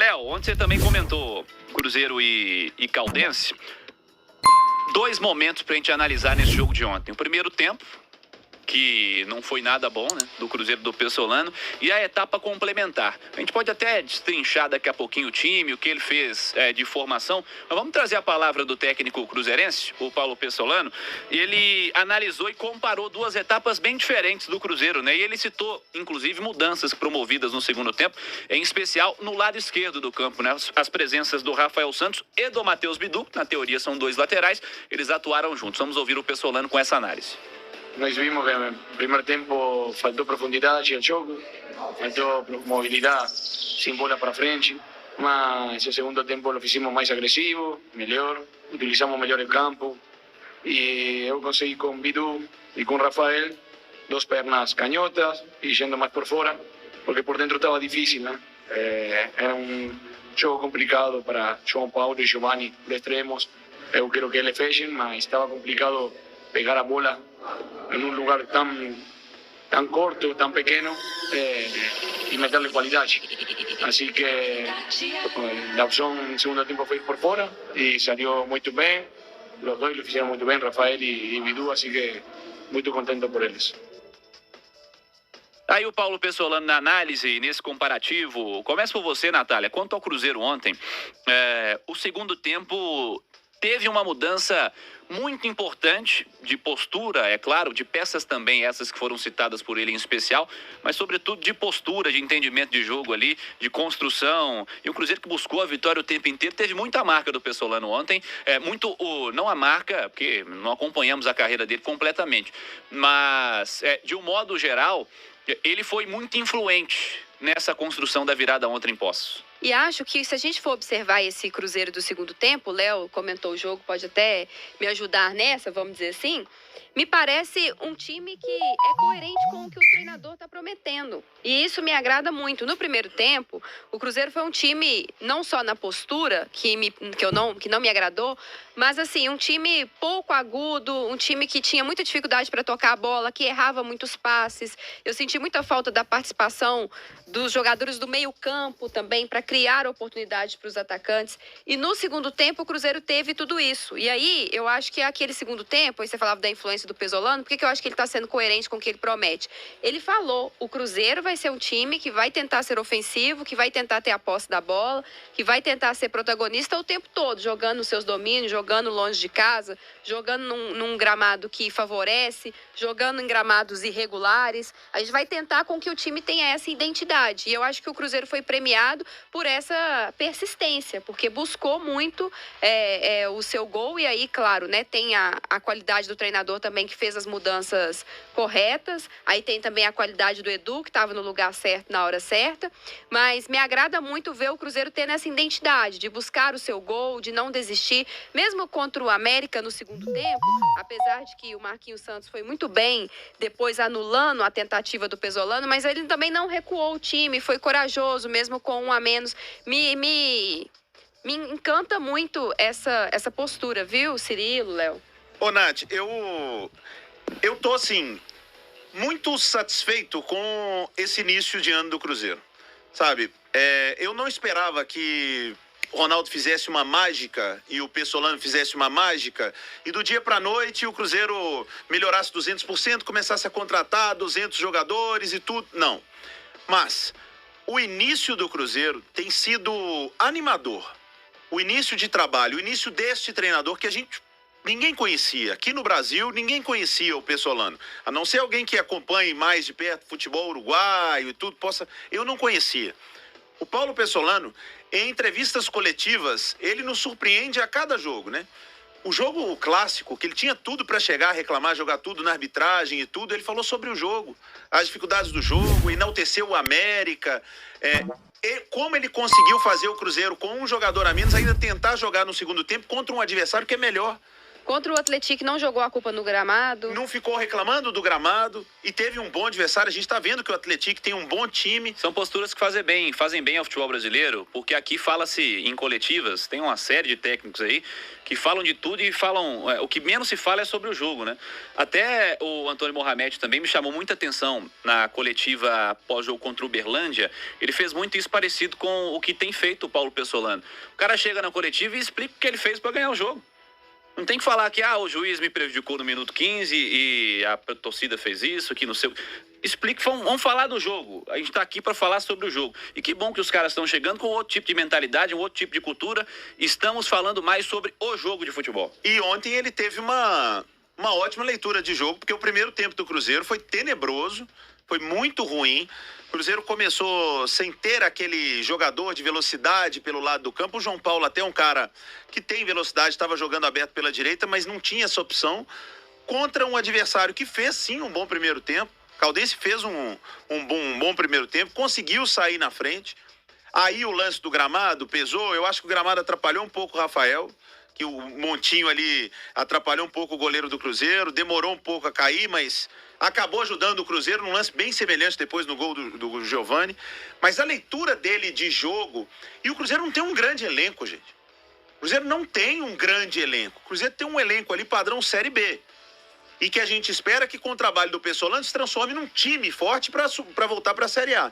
Léo, ontem você também comentou Cruzeiro e Caldense. Dois momentos pra gente analisar nesse jogo de ontem. O primeiro tempo, que não foi nada bom, né, do Cruzeiro do Pessolano, e a etapa complementar. A gente pode até destrinchar daqui a pouquinho o time, o que ele fez de formação, mas vamos trazer a palavra do técnico cruzeirense, o Paulo Pessolano, e ele analisou e comparou duas etapas bem diferentes do Cruzeiro, né, e ele citou, inclusive, mudanças promovidas no segundo tempo, em especial no lado esquerdo do campo, né, as presenças do Rafael Santos e do Matheus Bidu, na teoria são dois laterais, eles atuaram juntos. Vamos ouvir o Pessolano com essa análise. Nós vimos que no primer tempo faltou profundidade ao jogo, faltou mobilidade sem bola para frente, mas no segundo tempo lo fizemos mais agressivo, melhor, utilizamos melhor o campo e eu consegui com Bidu e com Rafael duas pernas canhotas e yendo mais por fora, porque por dentro estava difícil, né? Era jogo complicado para João Paulo e Giovanni de extremos, eu quero que eles fechem, mas estava complicado pegar a bola en un lugar tan corto, tan pequeño y meterle calidad. Así que la opción en segundo tiempo fue ir por fuera y salió muy bien. Los dos lo hicieron muy bien, Rafael y Bidu, así que muy contento por ellos. Aí o Paulo Pessolano na análise, nesse comparativo. Começa por você, Natália. Quanto ao Cruzeiro ontem, o segundo tempo teve uma mudança muito importante de postura, é claro, de peças também, essas que foram citadas por ele em especial, mas sobretudo de postura, de entendimento de jogo ali, de construção. E o Cruzeiro que buscou a vitória o tempo inteiro, teve muita marca do Pessolano ontem, não a marca, porque não acompanhamos a carreira dele completamente, mas de um modo geral, ele foi muito influente nessa construção da virada ontem em Poços. E acho que se a gente for observar esse Cruzeiro do segundo tempo, o Léo comentou o jogo, pode até me ajudar nessa, vamos dizer assim, me parece um time que é coerente com o que o treinador está prometendo. E isso me agrada muito. No primeiro tempo, o Cruzeiro foi um time, não só na postura, que não me agradou, mas assim, um time pouco agudo, um time que tinha muita dificuldade para tocar a bola, que errava muitos passes. Eu senti muita falta da participação dos jogadores do meio-campo também, para criar oportunidades para os atacantes. E no segundo tempo, o Cruzeiro teve tudo isso. E aí, eu acho que aquele segundo tempo, aí você falava da influência do Pessolano, por que eu acho que ele está sendo coerente com o que ele promete? Ele falou, o Cruzeiro vai ser um time que vai tentar ser ofensivo, que vai tentar ter a posse da bola, que vai tentar ser protagonista o tempo todo, jogando os seus domínios, jogando longe de casa, jogando num gramado que favorece, jogando em gramados irregulares. A gente vai tentar com que o time tenha essa identidade. E eu acho que o Cruzeiro foi premiado por essa persistência, porque buscou muito o seu gol. E aí, claro, né, tem a qualidade do treinador também, que fez as mudanças corretas. Aí tem também a qualidade do Edu, que estava no lugar certo na hora certa. Mas me agrada muito ver o Cruzeiro tendo essa identidade de buscar o seu gol, de não desistir. Mesmo contra o América no segundo tempo, apesar de que o Marquinhos Santos foi muito bem, depois anulando a tentativa do Pessolano, mas ele também não recuou o time, foi corajoso, mesmo com um a menos. Me encanta muito essa postura, viu, Cirilo, Léo? Ô, Nath, eu tô, assim, muito satisfeito com esse início de ano do Cruzeiro, sabe? Eu não esperava que o Ronaldo fizesse uma mágica e o Pessolano fizesse uma mágica e do dia para a noite o Cruzeiro melhorasse 200%, começasse a contratar 200 jogadores e tudo. Não. Mas o início do Cruzeiro tem sido animador. O início de trabalho, o início deste treinador que ninguém conhecia. Aqui no Brasil, ninguém conhecia o Pessolano. A não ser alguém que acompanhe mais de perto futebol uruguaio e tudo, eu não conhecia. O Paulo Pessolano, em entrevistas coletivas, ele nos surpreende a cada jogo, né? O jogo clássico, que ele tinha tudo para chegar, reclamar, jogar tudo na arbitragem e tudo, ele falou sobre o jogo, as dificuldades do jogo, enalteceu o América, como ele conseguiu fazer o Cruzeiro com um jogador a menos ainda tentar jogar no segundo tempo contra um adversário que é melhor. Contra o Atlético não jogou a culpa no gramado. Não ficou reclamando do gramado e teve um bom adversário. A gente tá vendo que o Atlético tem um bom time. São posturas que fazem bem ao futebol brasileiro, porque aqui fala-se em coletivas, tem uma série de técnicos aí que falam de tudo e falam... o que menos se fala é sobre o jogo, né? Até o Antônio Mohamed também me chamou muita atenção na coletiva pós-jogo contra o Uberlândia. Ele fez muito isso parecido com o que tem feito o Paulo Pessolano. O cara chega na coletiva e explica o que ele fez para ganhar o jogo. Não tem que falar que o juiz me prejudicou no minuto 15 e a torcida fez isso, que no seu... Explique, vamos falar do jogo. A gente está aqui para falar sobre o jogo. E que bom que os caras estão chegando com outro tipo de mentalidade, um outro tipo de cultura. Estamos falando mais sobre o jogo de futebol. E ontem ele teve uma ótima leitura de jogo, porque o primeiro tempo do Cruzeiro foi tenebroso, foi muito ruim. O Cruzeiro começou sem ter aquele jogador de velocidade pelo lado do campo. O João Paulo até é um cara que tem velocidade, estava jogando aberto pela direita, mas não tinha essa opção contra um adversário que fez sim um bom primeiro tempo. Caldense fez um bom primeiro tempo, conseguiu sair na frente. Aí o lance do gramado pesou. Eu acho que o gramado atrapalhou um pouco o Rafael, que o Montinho ali atrapalhou um pouco o goleiro do Cruzeiro, demorou um pouco a cair, mas acabou ajudando o Cruzeiro num lance bem semelhante depois no gol do Giovani. Mas a leitura dele de jogo... E o Cruzeiro não tem um grande elenco, gente. O Cruzeiro não tem um grande elenco. O Cruzeiro tem um elenco ali padrão Série B. E que a gente espera que com o trabalho do Pessolano se transforme num time forte para voltar para a Série A.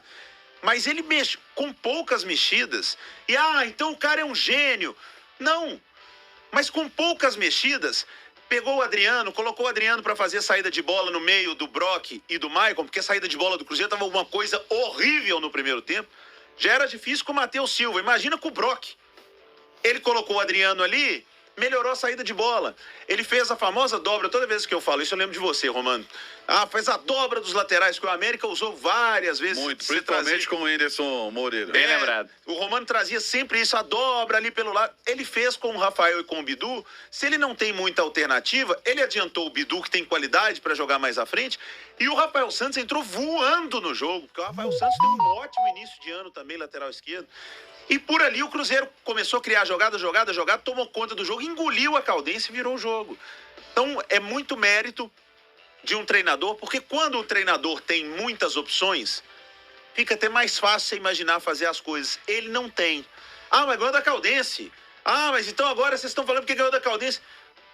Mas ele mexe com poucas mexidas. E, então o cara é um gênio. Não. Mas com poucas mexidas, pegou o Adriano, colocou o Adriano para fazer saída de bola no meio do Brock e do Maicon, porque a saída de bola do Cruzeiro estava uma coisa horrível no primeiro tempo. Já era difícil com o Matheus Silva. Imagina com o Brock. Ele colocou o Adriano ali, melhorou a saída de bola. Ele fez a famosa dobra. Toda vez que eu falo isso, eu lembro de você, Romano. Faz a dobra dos laterais que o América usou várias vezes. Muito, principalmente com o Whindersson Moreira. Bem lembrado. O Romano trazia sempre isso, a dobra ali pelo lado. Ele fez com o Rafael e com o Bidu. Se ele não tem muita alternativa, ele adiantou o Bidu, que tem qualidade para jogar mais à frente. E o Rafael Santos entrou voando no jogo, porque o Rafael Santos tem um ótimo início de ano também, lateral esquerdo. E por ali o Cruzeiro começou a criar jogada, tomou conta do jogo, engoliu a Caldense e virou o jogo. Então é muito mérito de um treinador, porque quando o treinador tem muitas opções, fica até mais fácil você imaginar fazer as coisas. Ele não tem. Mas ganhou da Caldense. Mas então agora vocês estão falando que ganhou da Caldense.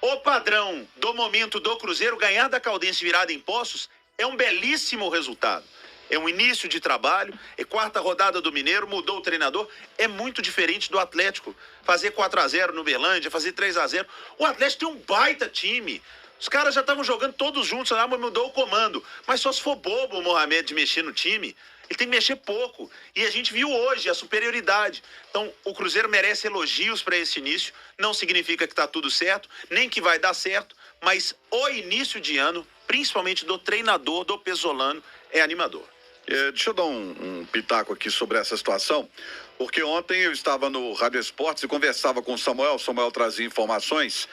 O padrão do momento do Cruzeiro, ganhar da Caldense virada em Poços, é um belíssimo resultado. É um início de trabalho, é quarta rodada do Mineiro, mudou o treinador. É muito diferente do Atlético. Fazer 4-0 no Uberlândia, fazer 3-0. O Atlético tem um baita time. Os caras já estavam jogando todos juntos, mas mudou o comando. Mas só se for bobo o Mohamed de mexer no time, ele tem que mexer pouco. E a gente viu hoje a superioridade. Então, o Cruzeiro merece elogios para esse início. Não significa que está tudo certo, nem que vai dar certo, mas o início de ano, principalmente do treinador, do Pessolano, é animador. Deixa eu dar um pitaco aqui sobre essa situação, porque ontem eu estava no Rádio Esportes e conversava com o Samuel trazia informações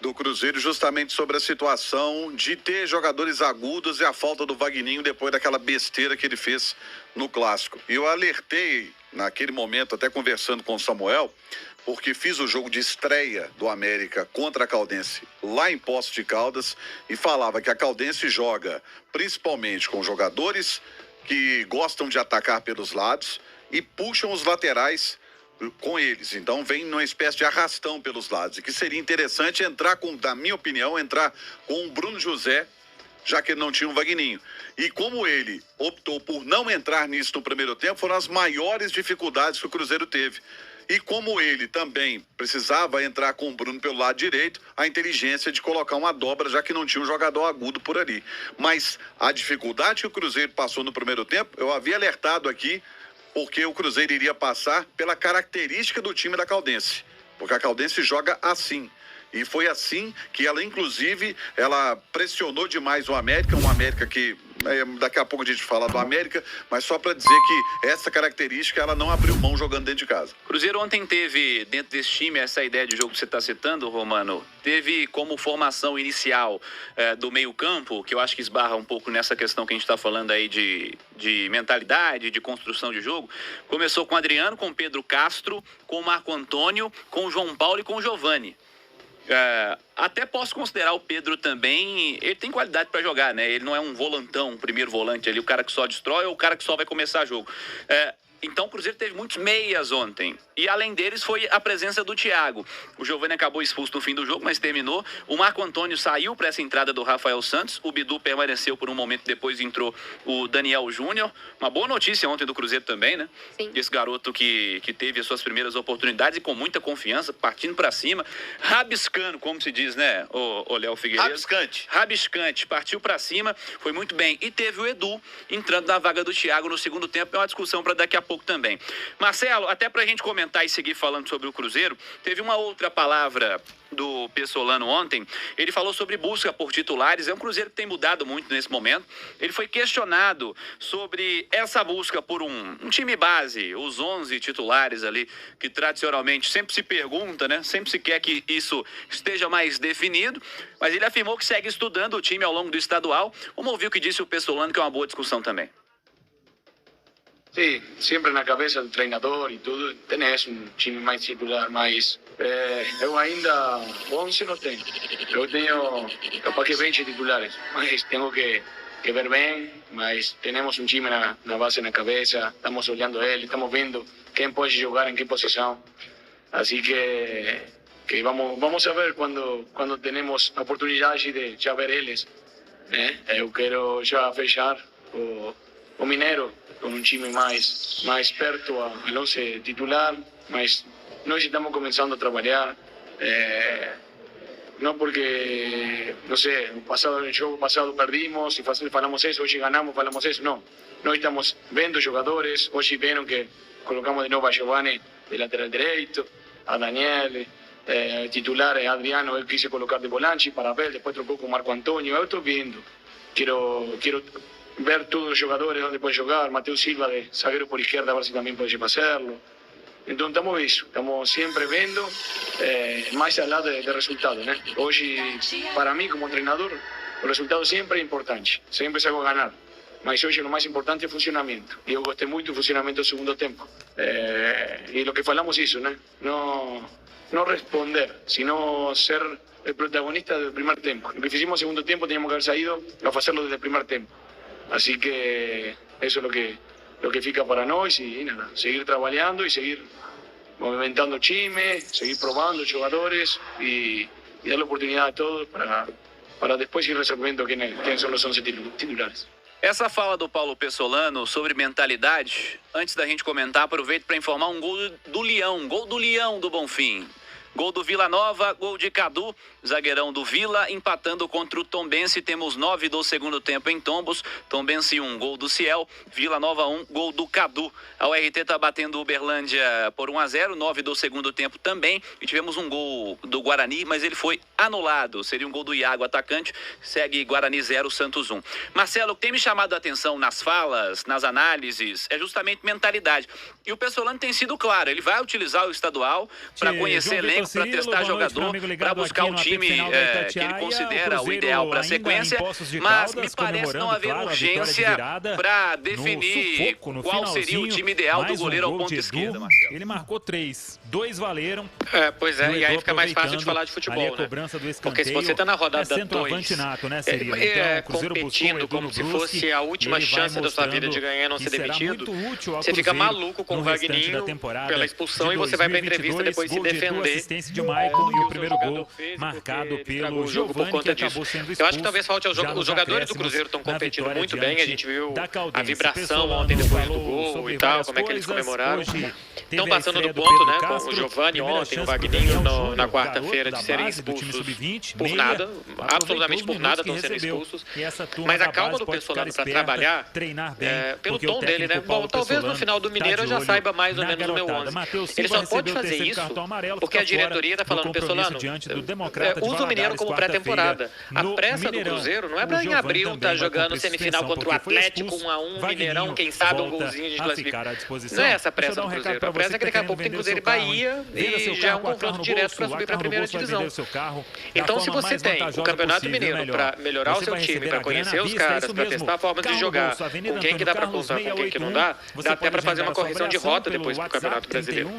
do Cruzeiro justamente sobre a situação de ter jogadores agudos e a falta do Vagninho depois daquela besteira que ele fez no Clássico. E eu alertei naquele momento, até conversando com o Samuel, porque fiz o jogo de estreia do América contra a Caldense lá em Poços de Caldas e falava que a Caldense joga principalmente com jogadores que gostam de atacar pelos lados e puxam os laterais com eles. Então vem numa espécie de arrastão pelos lados. E que seria interessante na minha opinião, entrar com o Bruno José, já que ele não tinha um Vagninho. E como ele optou por não entrar nisso no primeiro tempo, foram as maiores dificuldades que o Cruzeiro teve. E como ele também precisava entrar com o Bruno pelo lado direito, a inteligência de colocar uma dobra, já que não tinha um jogador agudo por ali. Mas a dificuldade que o Cruzeiro passou no primeiro tempo, eu havia alertado aqui, porque o Cruzeiro iria passar pela característica do time da Caldense. Porque a Caldense joga assim. E foi assim que ela, inclusive, ela pressionou demais o América, um América que... daqui a pouco a gente fala do América, mas só para dizer que essa característica ela não abriu mão jogando dentro de casa. Cruzeiro ontem teve, dentro desse time, essa ideia de jogo que você está citando, Romano, teve como formação inicial do meio-campo, que eu acho que esbarra um pouco nessa questão que a gente está falando aí de mentalidade, de construção de jogo. Começou com o Adriano, com o Pedro Castro, com o Marco Antônio, com o João Paulo e com o Giovani. Até posso considerar o Pedro também, ele tem qualidade para jogar, né? Ele não é um volantão, um primeiro volante ali, o cara que só destrói ou o cara que só vai começar jogo. Então o Cruzeiro teve muitos meias ontem. E além deles foi a presença do Thiago. O Giovani acabou expulso no fim do jogo, mas terminou. O Marco Antônio saiu para essa entrada do Rafael Santos. O Bidu permaneceu por um momento, depois entrou o Daniel Júnior. Uma boa notícia ontem do Cruzeiro também, né? Sim. Esse garoto que teve as suas primeiras oportunidades e com muita confiança, partindo para cima, rabiscando, como se diz, né, o Léo Figueiredo? Rabiscante, partiu para cima, foi muito bem. E teve o Edu entrando na vaga do Thiago no segundo tempo. É uma discussão para daqui a pouco também. Marcelo, até pra gente comentar e seguir falando sobre o Cruzeiro, teve uma outra palavra do Pessolano ontem. Ele falou sobre busca por titulares. É um Cruzeiro que tem mudado muito nesse momento. Ele foi questionado sobre essa busca por um time base, os 11 titulares ali, que tradicionalmente sempre se pergunta, né? Sempre se quer que isso esteja mais definido, mas ele afirmou que segue estudando o time ao longo do estadual. Vamos ouvir o que disse o Pessolano, que é uma boa discussão também. Sí, siempre na cabeça do treinador e tudo, tenés um time mais titular, mas eu ainda 11 não tenho. Eu tenho capaz que 20 titulares, mas tenho que ver bem, mas temos um time na base na cabeça, estamos olhando ele, estamos vendo quem pode jogar em que posição. Assim que vamos a ver quando temos a oportunidade de já ver eles. Eu quero já fechar o Mineiro com um time mais perto ao 11 titular, mas nós estamos começando a trabalhar, não porque, não sei, no jogo passado perdimos e falamos isso, hoje ganhamos, falamos isso, não. Nós estamos vendo jogadores, hoje viram que colocamos de novo a Giovani de lateral direito, a Daniel, titular Adriano, eu quise colocar de volante para ver, depois trocou com Marco Antônio, eu estou vendo, quero ver todos los jugadores donde puede jugar, Mateo Silva de zagueiro por izquierda, a ver si también puede hacerlo. Entonces estamos siempre viendo más allá de resultados, ¿no? Hoy, para mí como entrenador, el resultado siempre es importante, siempre se hago ganar. Mas hoje o mais importante é o funcionamento. E eu gostei muito do funcionamento do segundo tempo. E o que falamos isso, né? Não responder, sino ser o protagonista do primeiro tempo. O que fizemos no segundo tempo, teníamos que haber saído a fazerlo desde o primeiro tempo. Así que eso es lo que fica para nós y nada, seguir trabajando y seguir movimentando time, seguir probando jugadores y dar la oportunidad a todos para después ir resolviendo quiénes son los 11 titulares. Essa fala do Paulo Pessolano sobre mentalidade, antes da gente comentar, aproveito para informar um gol do Leão do Bonfim. Gol do Vila Nova, gol de Cadu, zagueirão do Vila, empatando contra o Tombense. Temos 9 do segundo tempo em Tombos. Tombense 1, gol do Ciel. Vila Nova 1, gol do Cadu. A URT está batendo o Uberlândia por 1-0, 9 do segundo tempo também. E tivemos um gol do Guarani, mas ele foi anulado. Seria um gol do Iago, atacante. Segue Guarani 0, Santos 1. Marcelo, o que tem me chamado a atenção nas falas, nas análises, é justamente mentalidade. E o Pessolano tem sido claro, ele vai utilizar o estadual para conhecer elenco, para testar jogador, para buscar o time que ele considera o ideal para a sequência, mas me parece não haver urgência para definir qual seria o time ideal do goleiro ao ponto esquerda, Marcelo. Ele marcou 3, 2 valeram. Pois é, e aí fica mais fácil de falar de futebol, né? Porque se você está na rodada 2, competindo como se fosse a última chance da sua vida de ganhar e não ser demitido, você fica maluco com o Vagninho pela expulsão e você vai para a entrevista depois se defender. De Maicon e o primeiro gol marcado pelo Giovani, que acabou sendo expulso. Eu acho que talvez falte ao jogo. Os jogadores do Cruzeiro estão competindo muito bem. A gente viu a vibração ontem depois do gol e tal, como é que eles comemoraram. Estão passando do ponto, né, com o Giovani ontem, o Vagninho na quarta-feira, de serem expulsos por nada, absolutamente por nada estão sendo expulsos. Mas a calma do Pessolano para trabalhar, pelo tom dele, né? Bom, talvez no final do Mineiro eu já saiba mais ou menos o meu 11. Ele só pode fazer isso porque a diretoria está falando, Pessolano, usa o Mineiro como pré-temporada. A pressa do Cruzeiro não é para em abril estar jogando semifinal contra o Atlético 1-1, Mineirão, quem sabe um golzinho de classificação. Não é essa a pressa do Cruzeiro. A pressa é que daqui a pouco tem Cruzeiro e Bahia e já é um confronto direto para subir para a primeira divisão. Então, se você tem o Campeonato Mineiro para melhorar o seu time, para conhecer os caras, para testar a forma de jogar, com quem que dá para contar, com quem que não dá até para fazer uma correção de rota depois pro Campeonato Brasileiro.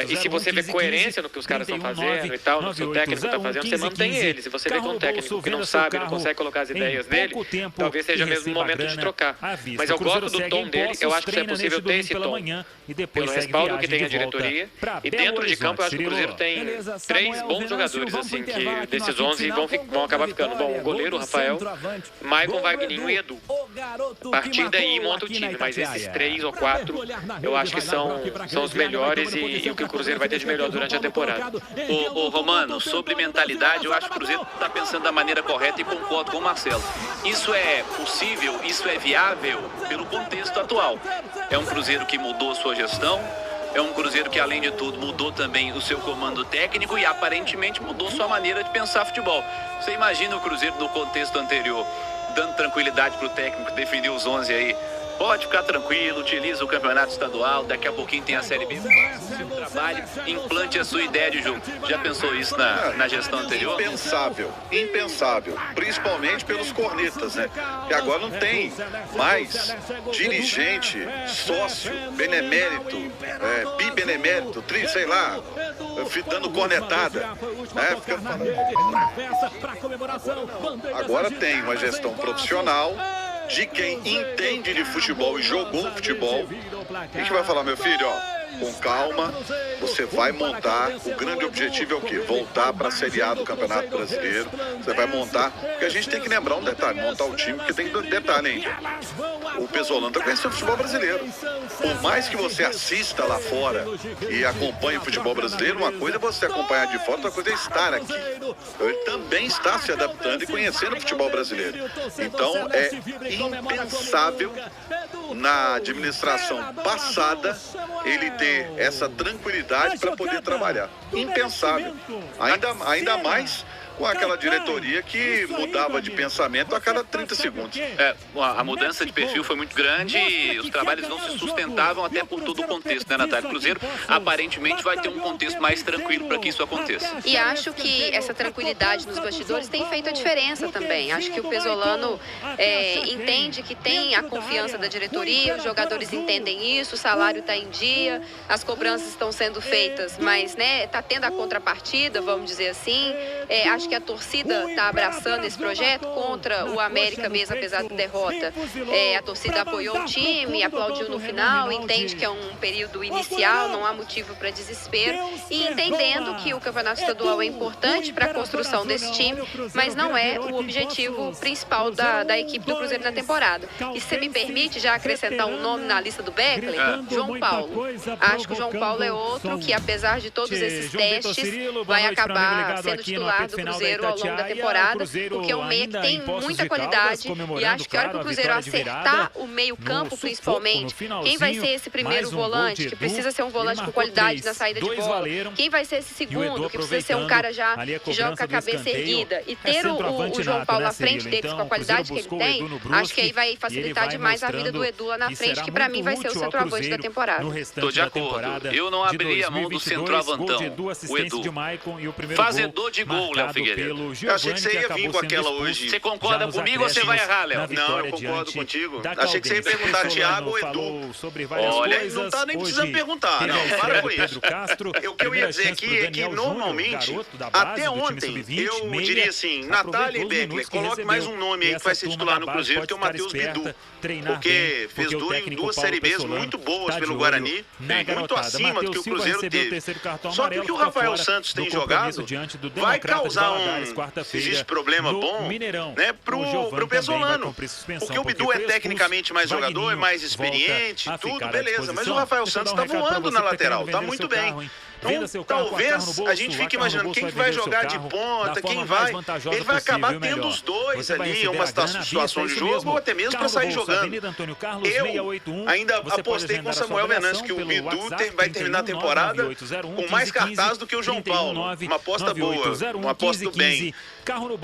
E se você vê coerência no que os caras estão fazendo e tal, no que o técnico está fazendo, você mantém eles. Se você vê que um técnico que não sabe, não consegue colocar as ideias dele, talvez seja mesmo o momento de trocar. Mas eu gosto do tom dele, eu acho que é possível ter esse tom. Pelo respaldo que tem a diretoria. E dentro de campo, eu acho que o Cruzeiro tem 3 bons jogadores, assim, que desses 11 vão acabar ficando. Bom, o goleiro, o Rafael, Maicon, Wagninho e Edu. A partir daí monta o time, mas esses 3 ou 4 eu acho que são os melhores e o que o Cruzeiro vai ter de melhor durante a temporada. Ô Romano, sobre mentalidade, eu acho que o Cruzeiro está pensando da maneira correta e concordo com o Marcelo. Isso é possível, isso é viável pelo contexto atual. É um Cruzeiro que mudou sua gestão, é um Cruzeiro que, além de tudo, mudou também o seu comando técnico e, aparentemente, mudou sua maneira de pensar futebol. Você imagina o Cruzeiro no contexto anterior, dando tranquilidade para o técnico, definir os 11 aí. Pode ficar tranquilo, utiliza o campeonato estadual, daqui a pouquinho tem a Série B, faça o seu trabalho, implante a sua ideia de jogo. Já pensou isso na gestão anterior? Impensável. Principalmente pelos cornetas, né? Que agora não tem mais dirigente, sócio, benemérito, bibenemérito, sei lá, dando cornetada. Né? Agora tem uma gestão profissional de quem entende de futebol e jogou futebol. A gente vai falar, meu filho, ó, com calma, você vai montar. O grande objetivo é o quê? Voltar para a Série A do Campeonato Brasileiro. Você vai montar, porque a gente tem que lembrar um detalhe, montar o time, porque tem detalhe ainda. O Pesolano está conhecendo o futebol brasileiro. Por mais que você assista lá fora e acompanhe o futebol brasileiro, uma coisa é você acompanhar de fora, outra coisa é estar aqui. Ele também está se adaptando e conhecendo o futebol brasileiro. Então, é impensável na administração passada ele ter essa tranquilidade para poder trabalhar. Impensável. Ainda mais com aquela diretoria que mudava de pensamento a cada 30 segundos. A mudança de perfil foi muito grande e os trabalhos não se sustentavam até por todo o contexto, né, Natália? O Cruzeiro aparentemente vai ter um contexto mais tranquilo para que isso aconteça. E acho que essa tranquilidade nos bastidores tem feito a diferença também. Acho que o Pesolano entende que tem a confiança da diretoria, os jogadores entendem isso, o salário está em dia, as cobranças estão sendo feitas, mas está tendo a contrapartida, vamos dizer assim. Acho que a torcida está abraçando esse projeto contra o América mesmo, apesar da derrota. A torcida apoiou o time, aplaudiu no final, entende que é um período inicial, não há motivo para desespero e entendendo que o campeonato estadual é importante para a construção desse time, mas não é o objetivo principal da equipe do Cruzeiro na temporada. E se você me permite já acrescentar um nome na lista do Beckler, João Paulo. Acho que o João Paulo é outro que, apesar de todos esses testes, vai acabar sendo titular do Cruzeiro ao longo da temporada, porque é um meia que tem muita qualidade e acho que a hora que o Cruzeiro acertar o meio-campo, principalmente, quem vai ser esse primeiro volante, que precisa ser um volante com qualidade na saída de bola, quem vai ser esse segundo, que precisa ser um cara já que joga com a cabeça erguida, e ter o João Paulo à frente deles com a qualidade que ele tem, acho que aí vai facilitar demais a vida do Edu lá na frente, que pra mim vai ser o centroavante da temporada. Tô de acordo. Eu não abriria a mão do centroavantão, o Edu. Fazedor de gol, Léo Figueiredo. Eu achei que você ia vir com aquela hoje. Você concorda comigo ou você vai errar, Léo? Não, eu concordo contigo. Achei que você ia perguntar Thiago ou Edu. Olha, não tá nem precisando perguntar, não. Para com isso. O que eu ia dizer aqui é que, normalmente, até ontem, eu diria assim, Natália e Beckler, coloque mais um nome aí que vai ser titular no Cruzeiro, que é o Matheus Bidu. Porque fez duas Série Bs muito boas pelo Guarani, muito acima do que o Cruzeiro teve. Só que o que o Rafael Santos tem jogado vai causar existe problema bom, né, pro Pesolano. Porque o Bidu é tecnicamente mais jogador, é mais experiente, tudo, beleza. Mas o Rafael Santos tá voando na lateral, tá muito bem. Então, talvez a gente fique imaginando quem que vai jogar de ponta, quem vai. Ele vai acabar tendo os dois ali, uma situação de jogo, ou até mesmo para sair jogando. Eu ainda apostei com o Samuel Venâncio que o Bidu vai terminar a temporada com mais cartaz do que o João Paulo. Uma aposta boa, uma aposta do bem.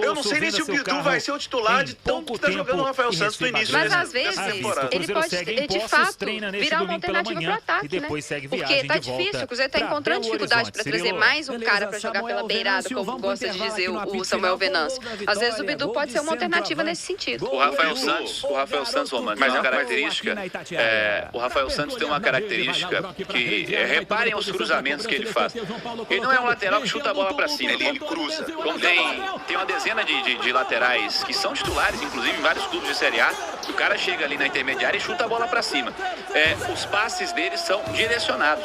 Eu não sei nem se o Bidu vai ser o titular de tanto que tá jogando o Rafael Santos no início dessa temporada. Mas às vezes ele pode, de fato, virar uma alternativa pro ataque, né? Porque tá difícil, o Cruzeiro tá encontrando dificuldade para trazer mais um cara para jogar pela beirada, como gosta de dizer o Samuel Venâncio. Às vezes o Bidu pode ser uma alternativa nesse sentido. O Rafael Santos, Romano, tem uma característica. O Rafael Santos tem uma característica que reparem os cruzamentos que ele faz. Ele não é um lateral que chuta a bola para cima. Ele cruza. Como tem uma dezena de laterais que são titulares, inclusive em vários clubes de Série A. O cara chega ali na intermediária e chuta a bola para cima. Os passes deles são direcionados.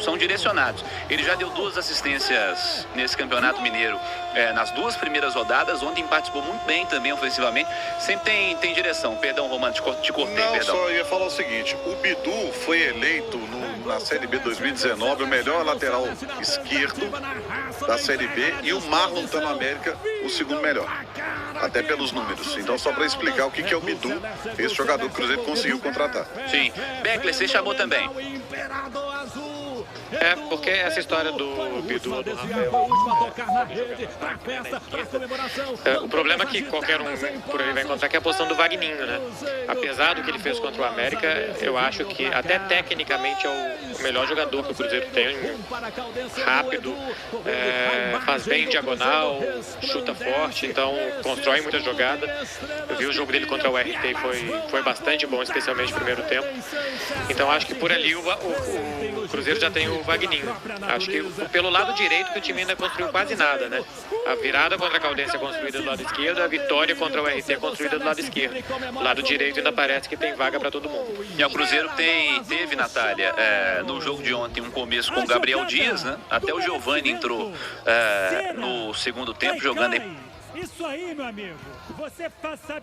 São direcionados. Ele já deu 2 assistências nesse Campeonato Mineiro nas 2 primeiras rodadas. Ontem participou muito bem também ofensivamente. Sempre tem direção. Perdão, Romano, te cortei, não, perdão. Só ia falar o seguinte: o Bidu foi eleito na Série B 2019 o melhor lateral esquerdo da Série B e o Marlon tá no América o segundo melhor. Até pelos números. Então, só para explicar o que é o Bidu, esse jogador que o Cruzeiro conseguiu contratar. Sim. Beckler, você chamou também. Porque essa história do Bidu, do Rafael, o problema é que qualquer um por aí vai encontrar que é a posição do Vagninho, né? Apesar do que ele fez contra o América, eu acho que até tecnicamente é o melhor jogador que o Cruzeiro tem. Rápido, faz bem em diagonal, chuta forte, então constrói muita jogada. Eu vi o jogo dele contra o RT e foi bastante bom, especialmente no primeiro tempo. Então acho que por ali o Cruzeiro já tem o Vagninho. Acho que pelo lado direito que o time ainda construiu quase nada, né? A virada contra a Caldense é construída do lado esquerdo, a vitória contra o RT é construída do lado esquerdo. O lado direito ainda parece que tem vaga para todo mundo. E o Cruzeiro teve, Natália, no jogo de ontem um começo com o Gabriel Dias, né? Até o Giovani entrou no segundo tempo jogando. Isso aí, meu amigo. Você